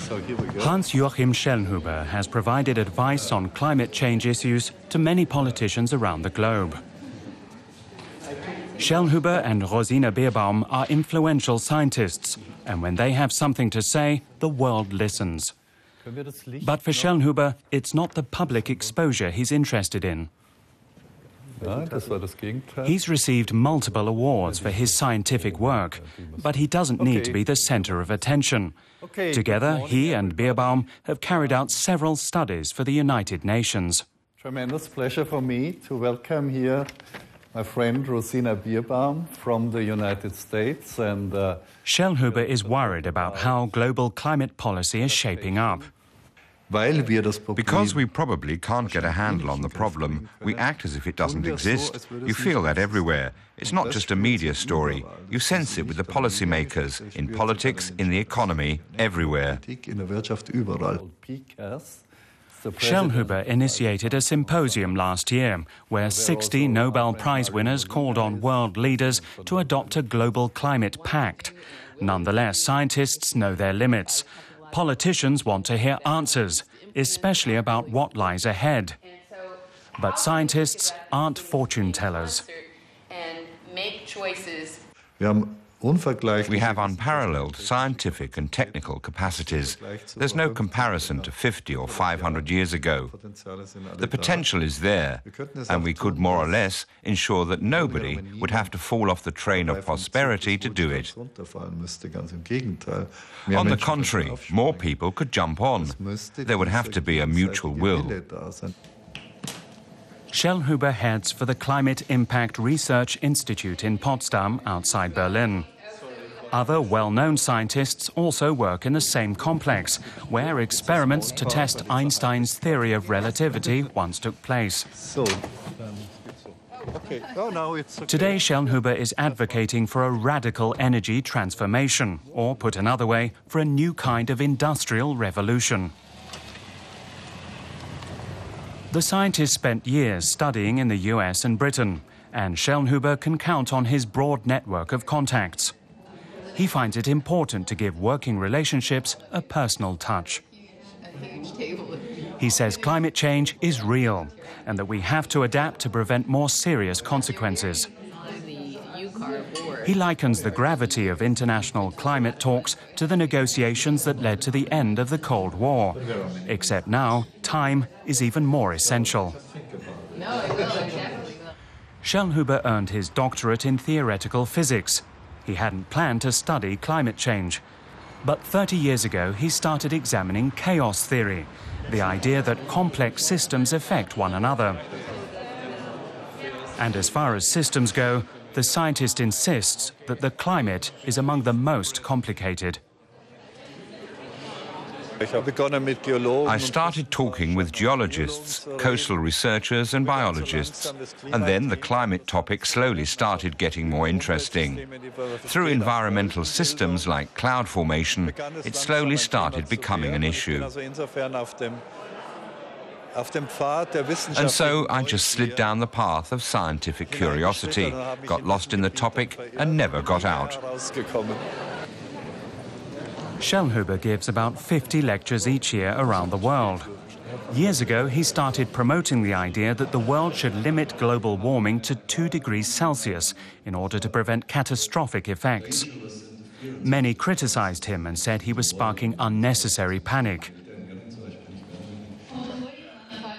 So here we go. Joachim Schellnhuber has provided advice on climate change issues to many politicians around the globe. Schellnhuber and Rosina Bierbaum are influential scientists, and when they have something to say, the world listens. But for Schellnhuber, it's not the public exposure he's interested in. He's received multiple awards for his scientific work, but he doesn't need to be the center of attention. Together, he and Bierbaum have carried out several studies for the United Nations. Tremendous pleasure for me to welcome here my friend Rosina Bierbaum from the United States. And Schellnhuber is worried about how global climate policy is shaping up. Because we probably can't get a handle on the problem, we act as if it doesn't exist. You feel that everywhere. It's not just a media story. You sense it with the policymakers, in politics, in the economy, everywhere. Schellnhuber initiated a symposium last year where 60 Nobel Prize winners called on world leaders to adopt a global climate pact. Nonetheless, scientists know their limits. Politicians want to hear answers, especially about what lies ahead. But scientists aren't fortune tellers. We have unparalleled scientific and technical capacities. There's no comparison to 50 or 500 years ago. The potential is there, and we could more or less ensure that nobody would have to fall off the train of prosperity to do it. On the contrary, more people could jump on. There would have to be a mutual will. Schellnhuber heads for the Climate Impact Research Institute in Potsdam, outside Berlin. Other well-known scientists also work in the same complex, where experiments to test Einstein's theory of relativity once took place. Today, Schellnhuber is advocating for a radical energy transformation, or put another way, for a new kind of industrial revolution. The scientist spent years studying in the US and Britain, and Schellnhuber can count on his broad network of contacts. He finds it important to give working relationships a personal touch. He says climate change is real and that we have to adapt to prevent more serious consequences. He likens the gravity of international climate talks to the negotiations that led to the end of the Cold War. Except now, time is even more essential. Schellnhuber earned his doctorate in theoretical physics. He hadn't planned to study climate change. But 30 years ago, he started examining chaos theory, the idea that complex systems affect one another. And as far as systems go, the scientist insists that the climate is among the most complicated. I started talking with geologists, coastal researchers and biologists, and then the climate topic slowly started getting more interesting. Through environmental systems like cloud formation, it slowly started becoming an issue. And so I just slid down the path of scientific curiosity, got lost in the topic and never got out. Schellnhuber gives about 50 lectures each year around the world. Years ago, he started promoting the idea that the world should limit global warming to 2 degrees Celsius in order to prevent catastrophic effects. Many criticized him and said he was sparking unnecessary panic.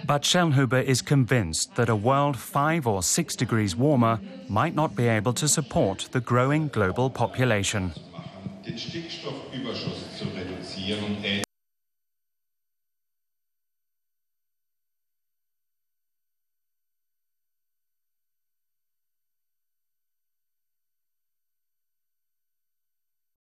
But Schellnhuber is convinced that a world 5 or 6 degrees warmer might not be able to support the growing global population.